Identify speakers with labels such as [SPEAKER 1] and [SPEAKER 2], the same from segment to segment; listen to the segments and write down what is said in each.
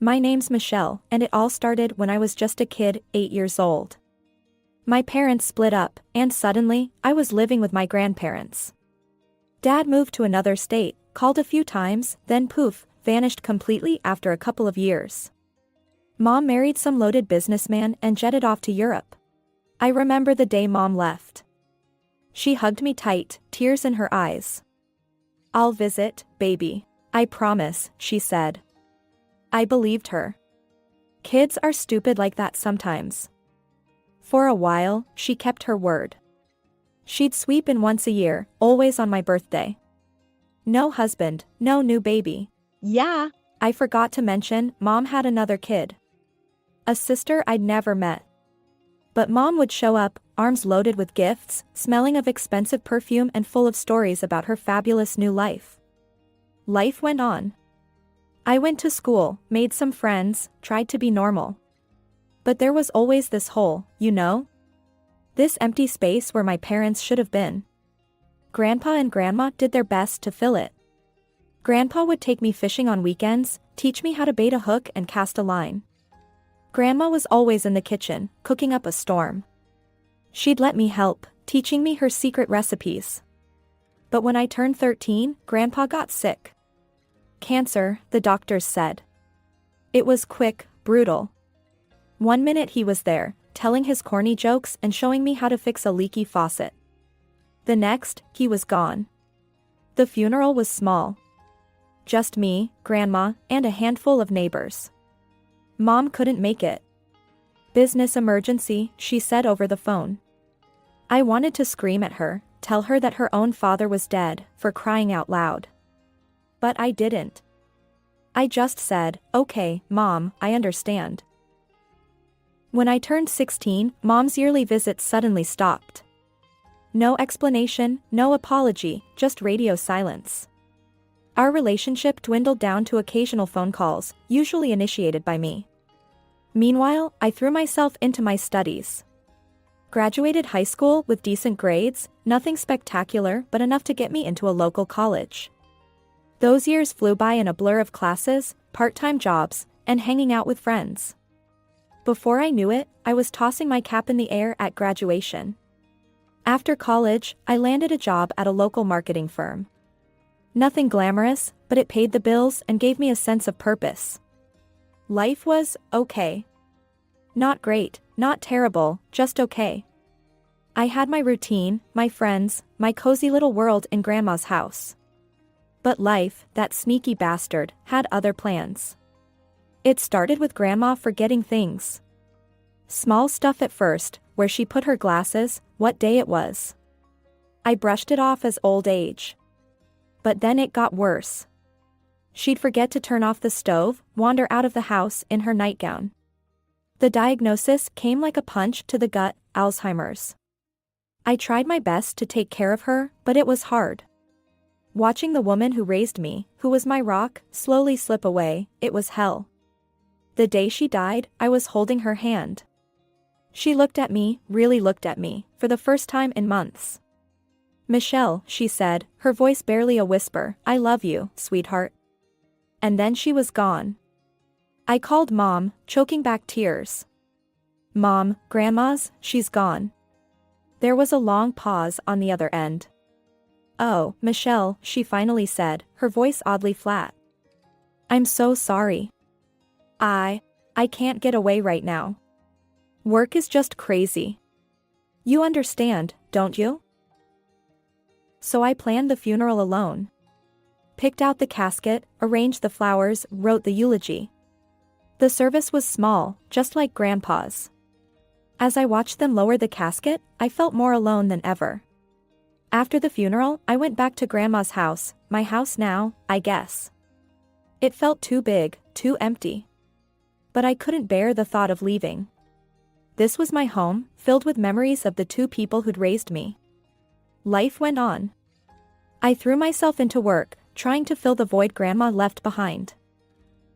[SPEAKER 1] My name's Michelle, and it all started when I was just a kid, 8 years old. My parents split up, and suddenly, I was living with my grandparents. Dad moved to another state, called a few times, then poof, vanished completely after a couple of years. Mom married some loaded businessman and jetted off to Europe. I remember the day Mom left. She hugged me tight, tears in her eyes. "I'll visit, baby. I promise," she said. I believed her. Kids are stupid like that sometimes. For a while, she kept her word. She'd sweep in once a year, always on my birthday. No husband, no new baby. Yeah, I forgot to mention, Mom had another kid. A sister I'd never met. But Mom would show up, arms loaded with gifts, smelling of expensive perfume and full of stories about her fabulous new life. Life went on. I went to school, made some friends, tried to be normal. But there was always this hole, you know? This empty space where my parents should have been. Grandpa and Grandma did their best to fill it. Grandpa would take me fishing on weekends, teach me how to bait a hook and cast a line. Grandma was always in the kitchen, cooking up a storm. She'd let me help, teaching me her secret recipes. But when I turned 13, Grandpa got sick. Cancer, the doctors said. It was quick, brutal. One minute he was there, telling his corny jokes and showing me how to fix a leaky faucet. The next, he was gone. The funeral was small. Just me, Grandma, and a handful of neighbors. Mom couldn't make it. "Business emergency," she said over the phone. I wanted to scream at her, tell her that her own father was dead, for crying out loud. But I didn't. I just said, "Okay, Mom, I understand." When I turned 16, Mom's yearly visits suddenly stopped. No explanation, no apology, just radio silence. Our relationship dwindled down to occasional phone calls, usually initiated by me. Meanwhile, I threw myself into my studies. Graduated high school with decent grades, nothing spectacular but enough to get me into a local college. Those years flew by in a blur of classes, part-time jobs, and hanging out with friends. Before I knew it, I was tossing my cap in the air at graduation. After college, I landed a job at a local marketing firm. Nothing glamorous, but it paid the bills and gave me a sense of purpose. Life was okay. Not great, not terrible, just okay. I had my routine, my friends, my cozy little world in Grandma's house. But life, that sneaky bastard, had other plans. It started with Grandma forgetting things. Small stuff at first, where she put her glasses, what day it was. I brushed it off as old age. But then it got worse. She'd forget to turn off the stove, wander out of the house in her nightgown. The diagnosis came like a punch to the gut, Alzheimer's. I tried my best to take care of her, but it was hard. Watching the woman who raised me, who was my rock, slowly slip away, it was hell. The day she died, I was holding her hand. She looked at me, really looked at me, for the first time in months. "Michelle," she said, her voice barely a whisper, "I love you, sweetheart." And then she was gone. I called Mom, choking back tears. "Mom, Grandma's, she's gone." There was a long pause on the other end. "Oh, Michelle," she finally said, her voice oddly flat. "I'm so sorry. I can't get away right now. Work is just crazy. You understand, don't you?" So I planned the funeral alone. Picked out the casket, arranged the flowers, wrote the eulogy. The service was small, just like Grandpa's. As I watched them lower the casket, I felt more alone than ever. After the funeral, I went back to Grandma's house, my house now, I guess. It felt too big, too empty. But I couldn't bear the thought of leaving. This was my home, filled with memories of the two people who'd raised me. Life went on. I threw myself into work, trying to fill the void Grandma left behind.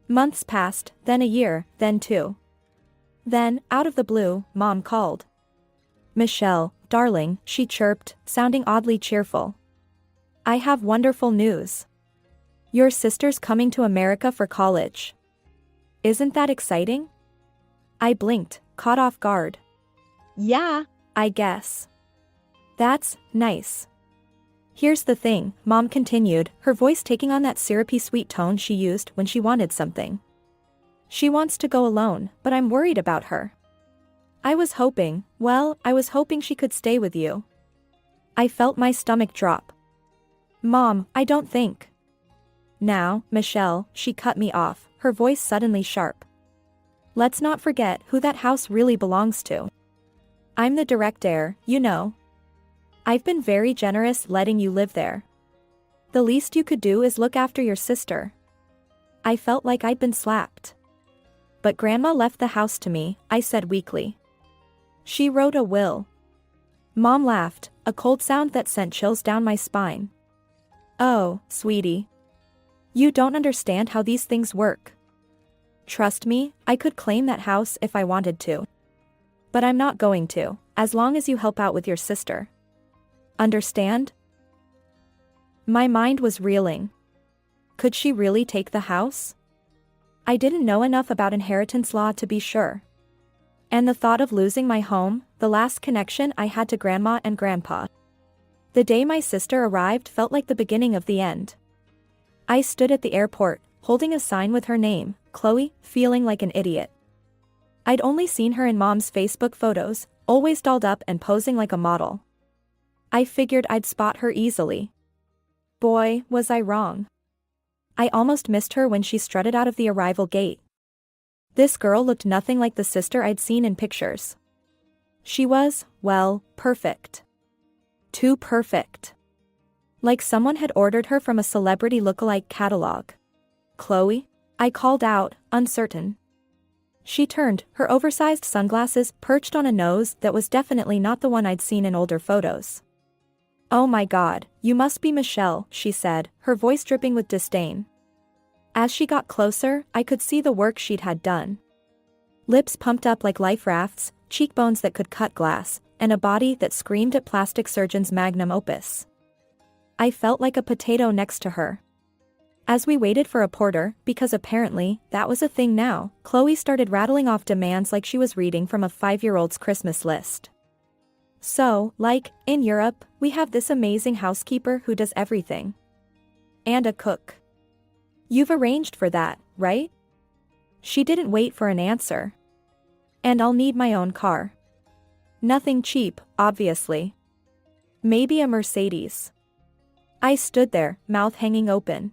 [SPEAKER 1] Months passed, then a year, then 2. Then, out of the blue, Mom called. "Michelle, darling," she chirped, sounding oddly cheerful. "I have wonderful news. Your sister's coming to America for college." Isn't that exciting? I blinked, caught off guard.
[SPEAKER 2] Yeah.
[SPEAKER 1] I guess. That's nice. Here's the thing, Mom continued, her voice taking on that syrupy sweet tone she used when she wanted something. She wants to go alone, but I'm worried about her. I was hoping she could stay with you. I felt my stomach drop. Mom, I don't think. Now, Michelle, she cut me off, her voice suddenly sharp. Let's not forget who that house really belongs to. I'm the direct heir, you know. I've been very generous letting you live there. The least you could do is look after your sister. I felt like I'd been slapped. But Grandma left the house to me, I said weakly. She wrote a will. Mom laughed, a cold sound that sent chills down my spine. Oh, sweetie. You don't understand how these things work. Trust me, I could claim that house if I wanted to. But I'm not going to, as long as you help out with your sister. Understand? My mind was reeling. Could she really take the house? I didn't know enough about inheritance law to be sure. And the thought of losing my home, the last connection I had to Grandma and Grandpa. The day my sister arrived felt like the beginning of the end. I stood at the airport, holding a sign with her name, Chloe, feeling like an idiot. I'd only seen her in Mom's Facebook photos, always dolled up and posing like a model. I figured I'd spot her easily. Boy, was I wrong. I almost missed her when she strutted out of the arrival gate. This girl looked nothing like the sister I'd seen in pictures. She was, well, perfect. Too perfect. Like someone had ordered her from a celebrity lookalike catalog. Chloe? I called out, uncertain. She turned, her oversized sunglasses perched on a nose that was definitely not the one I'd seen in older photos. Oh my God, you must be Michelle, she said, her voice dripping with disdain. As she got closer, I could see the work she'd had done. Lips pumped up like life rafts, cheekbones that could cut glass, and a body that screamed at plastic surgeon's magnum opus. I felt like a potato next to her. As we waited for a porter, because apparently, that was a thing now, Chloe started rattling off demands like she was reading from a 5-year-old's Christmas list. So, like, in Europe, we have this amazing housekeeper who does everything. And a cook. You've arranged for that, right? She didn't wait for an answer. And I'll need my own car. Nothing cheap, obviously. Maybe a Mercedes. I stood there, mouth hanging open.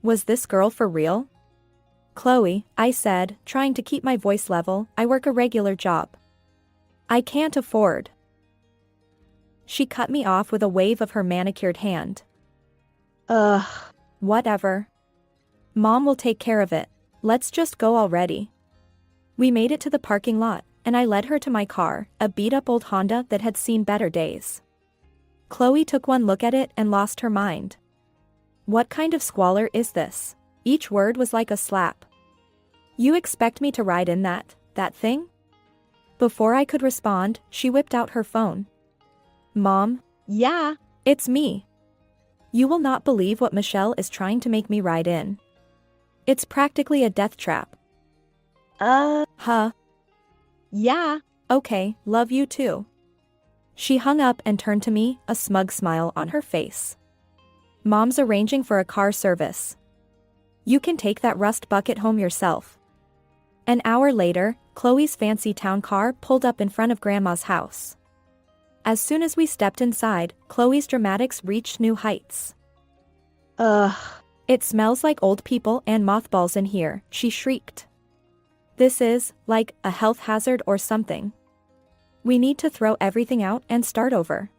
[SPEAKER 1] Was this girl for real? Chloe, I said, trying to keep my voice level, I work a regular job. I can't afford. She cut me off with a wave of her manicured hand. Ugh. Whatever. Mom will take care of it. Let's just go already. We made it to the parking lot, and I led her to my car, a beat-up old Honda that had seen better days. Chloe took one look at it and lost her mind. What kind of squalor is this? Each word was like a slap. You expect me to ride in that thing? Before I could respond, she whipped out her phone. Mom?
[SPEAKER 2] Yeah.
[SPEAKER 1] It's me. You will not believe what Michelle is trying to make me ride in. It's practically a death trap. Huh?
[SPEAKER 2] Yeah.
[SPEAKER 1] Okay, love you too. She hung up and turned to me, a smug smile on her face. Mom's arranging for a car service. You can take that rust bucket home yourself. An hour later, Chloe's fancy town car pulled up in front of Grandma's house. As soon as we stepped inside, Chloe's dramatics reached new heights. Ugh. It smells like old people and mothballs in here, she shrieked. This is, like, a health hazard or something. We need to throw everything out and start over.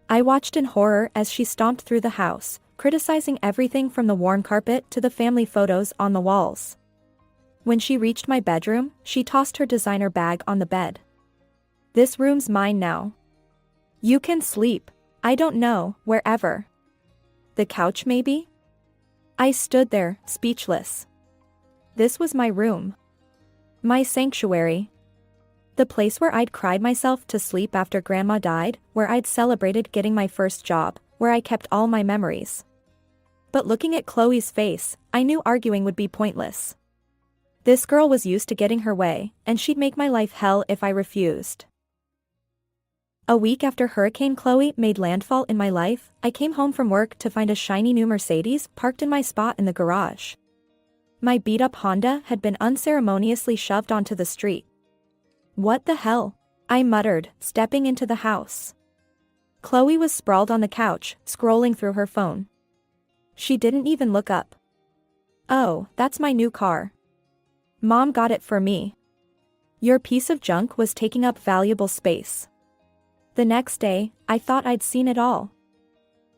[SPEAKER 1] I watched in horror as she stomped through the house, criticizing everything from the worn carpet to the family photos on the walls. When she reached my bedroom, she tossed her designer bag on the bed. This room's mine now. You can sleep. I don't know, wherever. The couch maybe? I stood there, speechless. This was my room. My sanctuary. The place where I'd cried myself to sleep after Grandma died, where I'd celebrated getting my first job, where I kept all my memories. But looking at Chloe's face, I knew arguing would be pointless. This girl was used to getting her way, and she'd make my life hell if I refused. A week after Hurricane Chloe made landfall in my life, I came home from work to find a shiny new Mercedes parked in my spot in the garage. My beat-up Honda had been unceremoniously shoved onto the street. "What the hell?" I muttered, stepping into the house. Chloe was sprawled on the couch, scrolling through her phone. She didn't even look up. "Oh, that's my new car. Mom got it for me. Your piece of junk was taking up valuable space." The next day, I thought I'd seen it all.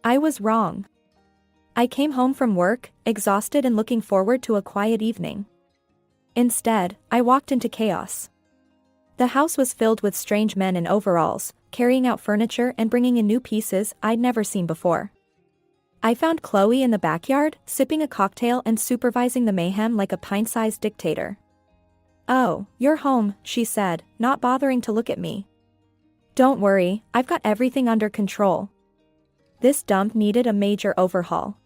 [SPEAKER 1] I was wrong. I came home from work, exhausted and looking forward to a quiet evening. Instead, I walked into chaos. The house was filled with strange men in overalls, carrying out furniture and bringing in new pieces I'd never seen before. I found Chloe in the backyard, sipping a cocktail and supervising the mayhem like a pint-sized dictator. "Oh, you're home," she said, not bothering to look at me. "Don't worry, I've got everything under control. This dump needed a major overhaul."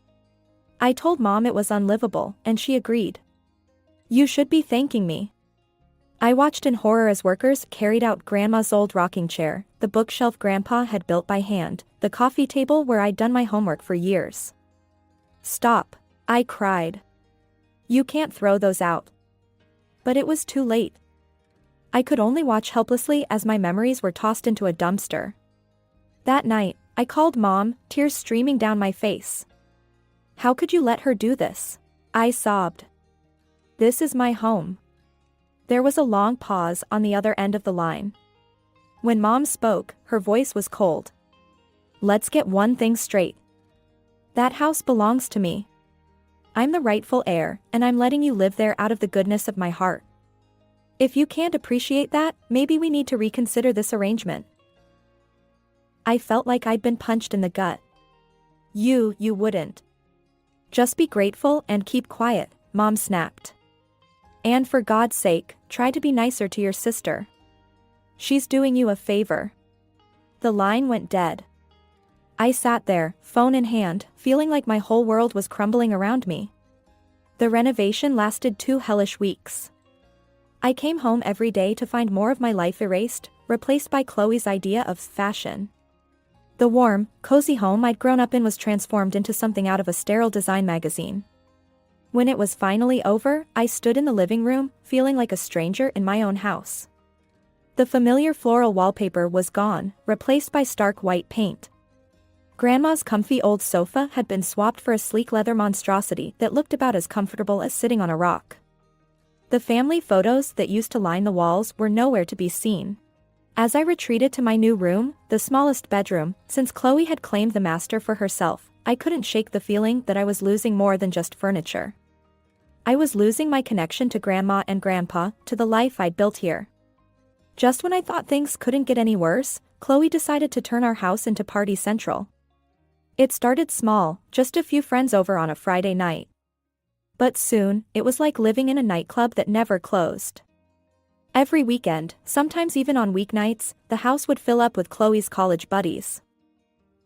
[SPEAKER 1] I told Mom it was unlivable, and she agreed. "You should be thanking me." I watched in horror as workers carried out Grandma's old rocking chair, the bookshelf Grandpa had built by hand, the coffee table where I'd done my homework for years. "Stop," I cried. "You can't throw those out." But it was too late. I could only watch helplessly as my memories were tossed into a dumpster. That night, I called Mom, tears streaming down my face. "How could you let her do this?" I sobbed. "This is my home." There was a long pause on the other end of the line. When Mom spoke, her voice was cold. "Let's get one thing straight. That house belongs to me. I'm the rightful heir, and I'm letting you live there out of the goodness of my heart. If you can't appreciate that, maybe we need to reconsider this arrangement." I felt like I'd been punched in the gut. You wouldn't. "Just be grateful and keep quiet," Mom snapped. "And for God's sake, try to be nicer to your sister. She's doing you a favor." The line went dead. I sat there, phone in hand, feeling like my whole world was crumbling around me. The renovation lasted 2 hellish weeks. I came home every day to find more of my life erased, replaced by Chloe's idea of fashion. The warm, cozy home I'd grown up in was transformed into something out of a sterile design magazine. When it was finally over, I stood in the living room, feeling like a stranger in my own house. The familiar floral wallpaper was gone, replaced by stark white paint. Grandma's comfy old sofa had been swapped for a sleek leather monstrosity that looked about as comfortable as sitting on a rock. The family photos that used to line the walls were nowhere to be seen. As I retreated to my new room, the smallest bedroom, since Chloe had claimed the master for herself, I couldn't shake the feeling that I was losing more than just furniture. I was losing my connection to Grandma and Grandpa, to the life I'd built here. Just when I thought things couldn't get any worse, Chloe decided to turn our house into party central. It started small, just a few friends over on a Friday night. But soon, it was like living in a nightclub that never closed. Every weekend, sometimes even on weeknights, the house would fill up with Chloe's college buddies.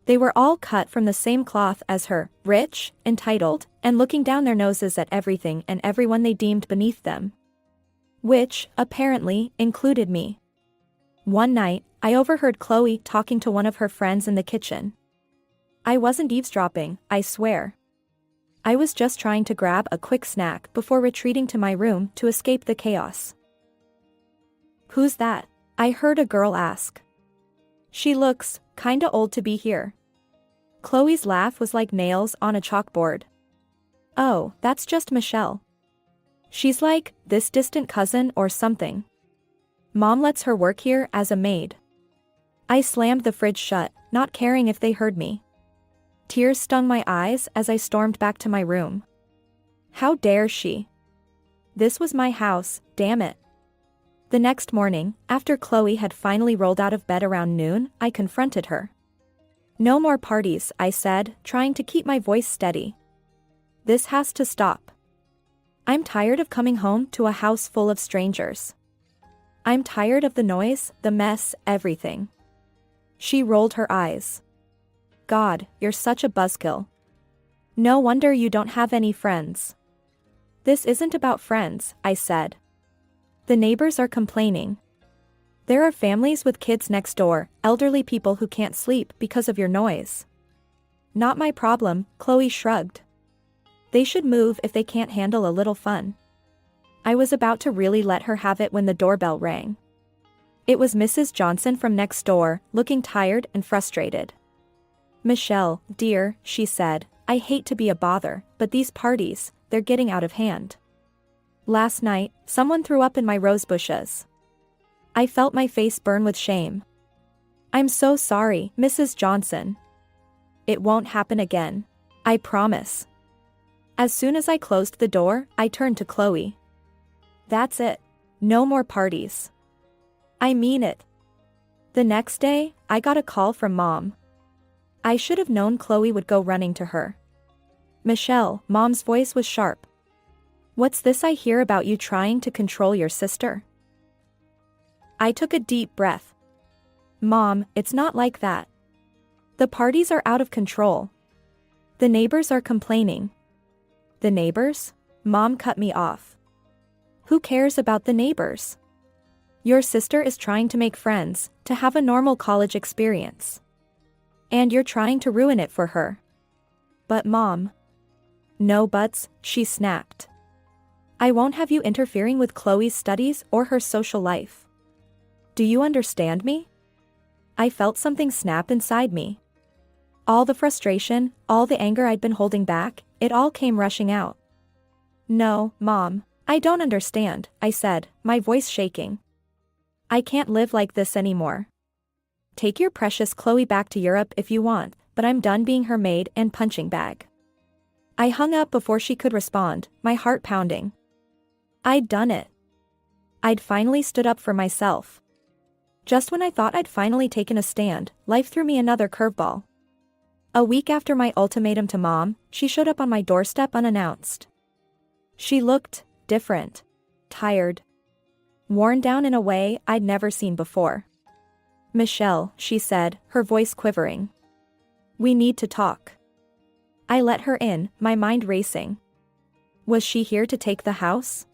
[SPEAKER 1] They were all cut from the same cloth as her, rich, entitled, and looking down their noses at everything and everyone they deemed beneath them. Which, apparently, included me. One night, I overheard Chloe talking to one of her friends in the kitchen. I wasn't eavesdropping, I swear. I was just trying to grab a quick snack before retreating to my room to escape the chaos. "Who's that?" I heard a girl ask. "She looks kinda old to be here." Chloe's laugh was like nails on a chalkboard. "Oh, that's just Michelle. She's like this distant cousin or something. Mom lets her work here as a maid." I slammed the fridge shut, not caring if they heard me. Tears stung my eyes as I stormed back to my room. How dare she? This was my house, damn it. The next morning, after Chloe had finally rolled out of bed around noon, I confronted her. "No more parties," I said, trying to keep my voice steady. "This has to stop. I'm tired of coming home to a house full of strangers. I'm tired of the noise, the mess, everything." She rolled her eyes. "God, you're such a buzzkill. No wonder you don't have any friends." This isn't about friends, I said. The neighbors are complaining. There are families with kids next door, elderly people who can't sleep because of your noise. Not my problem, Chloe shrugged. They should move if they can't handle a little fun. I was about to really let her have it when the doorbell rang. It was Mrs. Johnson from next door, looking tired and frustrated. Michelle, dear, she said, I hate to be a bother, but these parties, they're getting out of hand. Last night, someone threw up in my rose bushes. I felt my face burn with shame. I'm so sorry, Mrs. Johnson. It won't happen again. I promise. As soon as I closed the door, I turned to Chloe. That's it. No more parties. I mean it. The next day, I got a call from Mom. I should have known Chloe would go running to her. Michelle, Mom's voice was sharp. What's this I hear about you trying to control your sister? I took a deep breath. Mom, it's not like that. The parties are out of control. The neighbors are complaining. The neighbors? Mom cut me off. Who cares about the neighbors? Your sister is trying to make friends, to have a normal college experience. And you're trying to ruin it for her. But Mom. No buts, she snapped. I won't have you interfering with Chloe's studies or her social life. Do you understand me? I felt something snap inside me. All the frustration, all the anger I'd been holding back, it all came rushing out. No, Mom, I don't understand, I said, my voice shaking. I can't live like this anymore. Take your precious Chloe back to Europe if you want, but I'm done being her maid and punching bag. I hung up before she could respond, my heart pounding. I'd done it. I'd finally stood up for myself. Just when I thought I'd finally taken a stand, life threw me another curveball. A week after my ultimatum to Mom, she showed up on my doorstep unannounced. She looked different, tired, worn down in a way I'd never seen before. Michelle, she said, her voice quivering. We need to talk. I let her in, my mind racing. Was she here to take the house?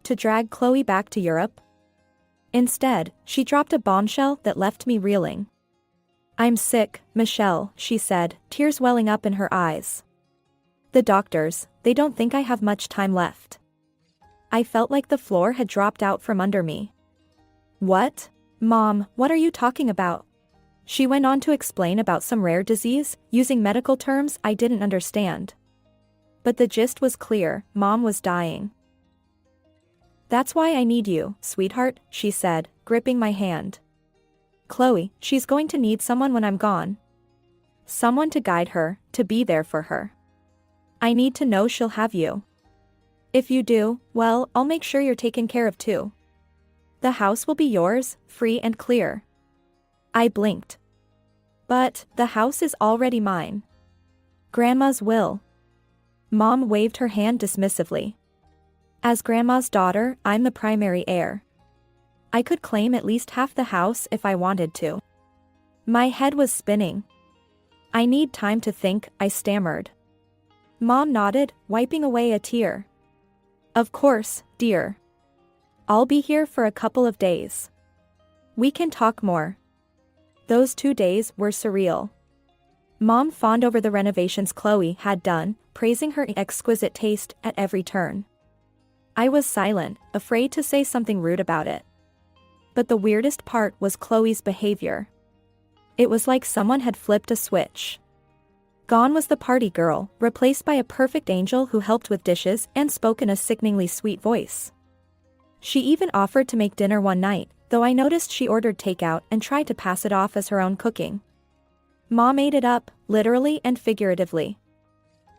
[SPEAKER 1] To drag Chloe back to Europe? Instead, she dropped a bombshell that left me reeling. I'm sick, Michelle, she said, tears welling up in her eyes. The doctors, they don't think I have much time left. I felt like the floor had dropped out from under me. What? Mom, what are you talking about? She went on to explain about some rare disease, using medical terms I didn't understand. But the gist was clear, Mom was dying. That's why I need you, sweetheart, she said, gripping my hand. Chloe, she's going to need someone when I'm gone. Someone to guide her, to be there for her. I need to know she'll have you. If you do, well, I'll make sure you're taken care of too. The house will be yours, free and clear. I blinked. But, the house is already mine. Grandma's will. Mom waved her hand dismissively. As Grandma's daughter, I'm the primary heir. I could claim at least half the house if I wanted to. My head was spinning. I need time to think, I stammered. Mom nodded, wiping away a tear. Of course, dear. I'll be here for a couple of days. We can talk more. Those 2 days were surreal. Mom fawned over the renovations Chloe had done, praising her exquisite taste at every turn. I was silent, afraid to say something rude about it. But the weirdest part was Chloe's behavior. It was like someone had flipped a switch. Gone was the party girl, replaced by a perfect angel who helped with dishes and spoke in a sickeningly sweet voice. She even offered to make dinner one night, though I noticed she ordered takeout and tried to pass it off as her own cooking. Mom ate it up, literally and figuratively.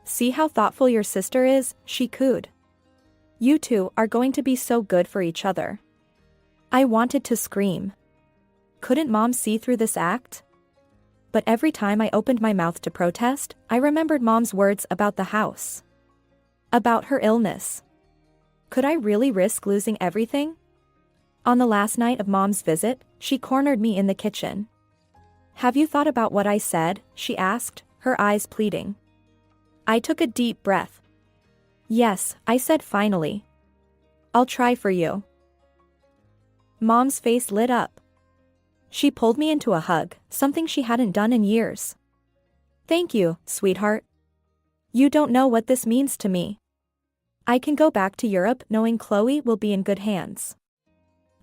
[SPEAKER 1] See how thoughtful your sister is, she cooed. You two are going to be so good for each other. I wanted to scream. Couldn't Mom see through this act? But every time I opened my mouth to protest, I remembered Mom's words about the house. About her illness. Could I really risk losing everything? On the last night of Mom's visit, she cornered me in the kitchen. Have you thought about what I said? She asked, her eyes pleading. I took a deep breath. Yes, I said finally. I'll try for you. Mom's face lit up. She pulled me into a hug, something she hadn't done in years. Thank you, sweetheart. You don't know what this means to me. I can go back to Europe knowing Chloe will be in good hands.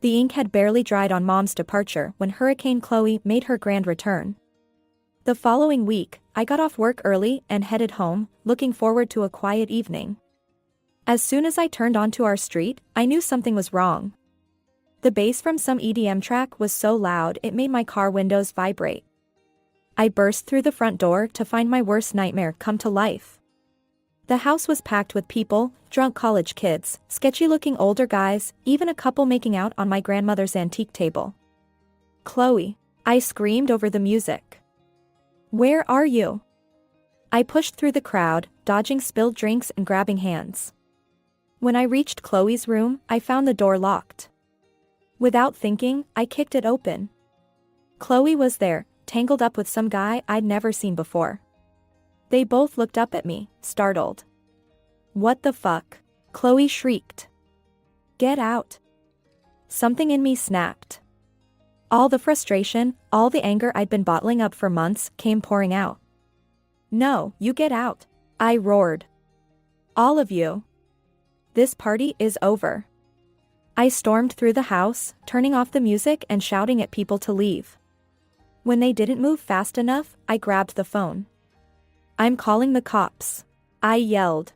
[SPEAKER 1] The ink had barely dried on Mom's departure when Hurricane Chloe made her grand return. The following week, I got off work early and headed home, looking forward to a quiet evening. As soon as I turned onto our street, I knew something was wrong. The bass from some EDM track was so loud it made my car windows vibrate. I burst through the front door to find my worst nightmare come to life. The house was packed with people, drunk college kids, sketchy-looking older guys, even a couple making out on my grandmother's antique table. Chloe, I screamed over the music. Where are you? I pushed through the crowd, dodging spilled drinks and grabbing hands. When I reached Chloe's room, I found the door locked. Without thinking, I kicked it open. Chloe was there, tangled up with some guy I'd never seen before. They both looked up at me, startled. What the fuck? Chloe shrieked. Get out. Something in me snapped. All the frustration, all the anger I'd been bottling up for months came pouring out. No, you get out, I roared. All of you. This party is over. I stormed through the house, turning off the music and shouting at people to leave. When they didn't move fast enough, I grabbed the phone. I'm calling the cops, I yelled.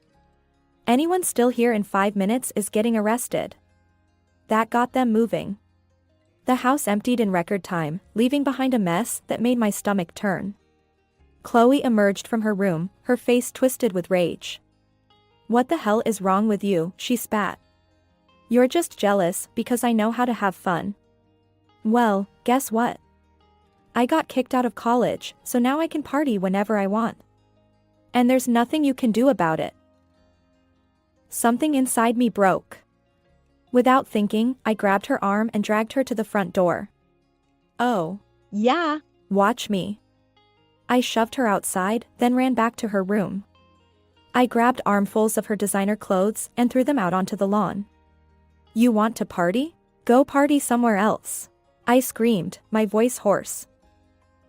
[SPEAKER 1] Anyone still here in 5 minutes is getting arrested. That got them moving. The house emptied in record time, leaving behind a mess that made my stomach turn. Chloe emerged from her room, her face twisted with rage. What the hell is wrong with you? She spat. You're just jealous because I know how to have fun. Well, guess what? I got kicked out of college, so now I can party whenever I want. And there's nothing you can do about it. Something inside me broke. Without thinking, I grabbed her arm and dragged her to the front door. Oh.
[SPEAKER 2] Yeah.
[SPEAKER 1] Watch me. I shoved her outside, then ran back to her room. I grabbed armfuls of her designer clothes and threw them out onto the lawn. You want to party? Go party somewhere else. I screamed, my voice hoarse.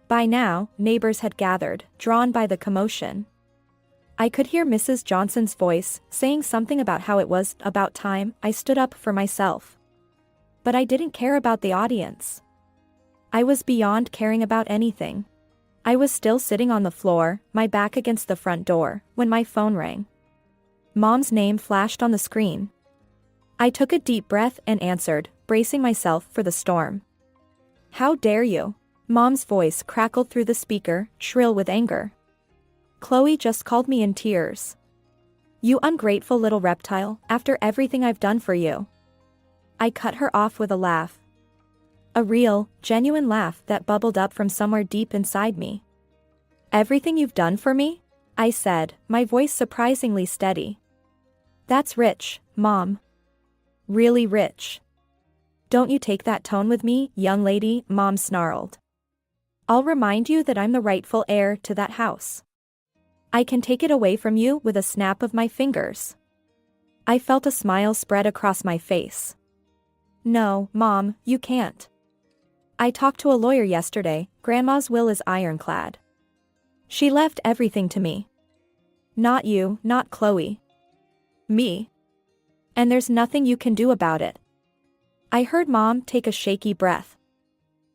[SPEAKER 1] By now, neighbors had gathered, drawn by the commotion. I could hear Mrs. Johnson's voice, saying something about how it was about time I stood up for myself. But I didn't care about the audience. I was beyond caring about anything. I was still sitting on the floor, my back against the front door, when my phone rang. Mom's name flashed on the screen. I took a deep breath and answered, bracing myself for the storm. How dare you? Mom's voice crackled through the speaker, shrill with anger. Chloe just called me in tears. You ungrateful little reptile, after everything I've done for you. I cut her off with a laugh. A real, genuine laugh that bubbled up from somewhere deep inside me. Everything you've done for me? I said, my voice surprisingly steady. That's rich, Mom. Really rich. Don't you take that tone with me, young lady, Mom snarled. I'll remind you that I'm the rightful heir to that house. I can take it away from you with a snap of my fingers. I felt a smile spread across my face. No, Mom, you can't. I talked to a lawyer yesterday, Grandma's will is ironclad. She left everything to me. Not you, not Chloe. Me. And there's nothing you can do about it. I heard Mom take a shaky breath.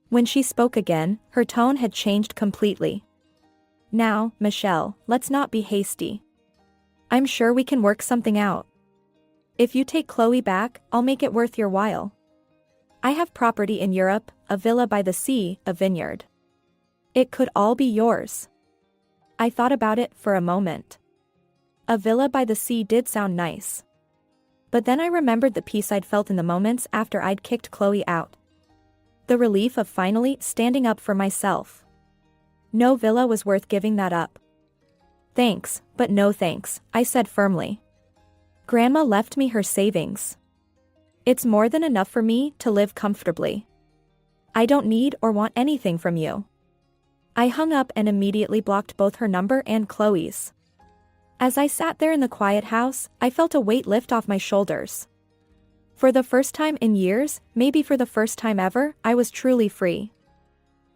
[SPEAKER 1] When she spoke again, her tone had changed completely. Now, Michelle, let's not be hasty. I'm sure we can work something out. If you take Chloe back, I'll make it worth your while. I have property in Europe, a villa by the sea, a vineyard. It could all be yours. I thought about it for a moment. A villa by the sea did sound nice. But then I remembered the peace I'd felt in the moments after I'd kicked Chloe out. The relief of finally standing up for myself. No villa was worth giving that up. Thanks, but no thanks, I said firmly. Grandma left me her savings. It's more than enough for me to live comfortably. I don't need or want anything from you. I hung up and immediately blocked both her number and Chloe's. As I sat there in the quiet house, I felt a weight lift off my shoulders. For the first time in years, maybe for the first time ever, I was truly free.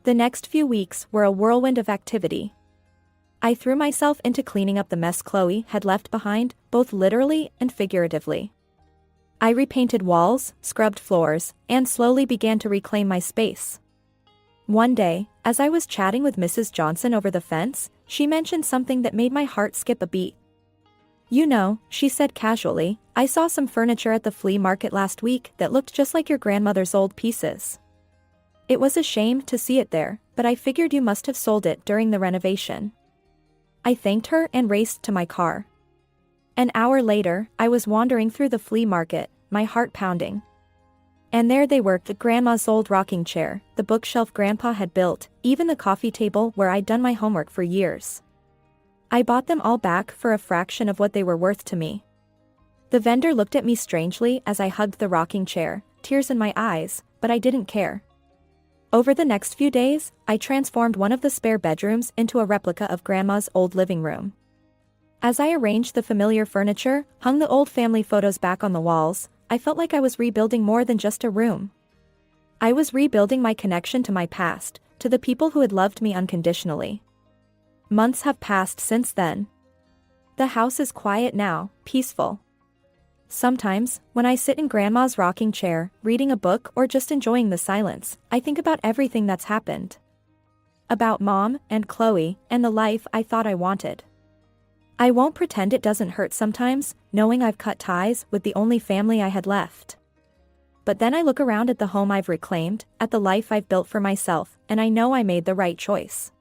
[SPEAKER 1] The next few weeks were a whirlwind of activity. I threw myself into cleaning up the mess Chloe had left behind, both literally and figuratively. I repainted walls, scrubbed floors, and slowly began to reclaim my space. One day, as I was chatting with Mrs. Johnson over the fence, she mentioned something that made my heart skip a beat. "You know," she said casually, "I saw some furniture at the flea market last week that looked just like your grandmother's old pieces. It was a shame to see it there, but I figured you must have sold it during the renovation." I thanked her and raced to my car. An hour later, I was wandering through the flea market, my heart pounding. And there they were, the grandma's old rocking chair, the bookshelf Grandpa had built, even the coffee table where I'd done my homework for years. I bought them all back for a fraction of what they were worth to me. The vendor looked at me strangely as I hugged the rocking chair, tears in my eyes, but I didn't care. Over the next few days, I transformed one of the spare bedrooms into a replica of Grandma's old living room. As I arranged the familiar furniture, hung the old family photos back on the walls, I felt like I was rebuilding more than just a room. I was rebuilding my connection to my past, to the people who had loved me unconditionally. Months have passed since then. The house is quiet now, peaceful. Sometimes, when I sit in Grandma's rocking chair, reading a book or just enjoying the silence, I think about everything that's happened. About Mom and Chloe and the life I thought I wanted. I won't pretend it doesn't hurt sometimes, knowing I've cut ties with the only family I had left. But then I look around at the home I've reclaimed, at the life I've built for myself, and I know I made the right choice.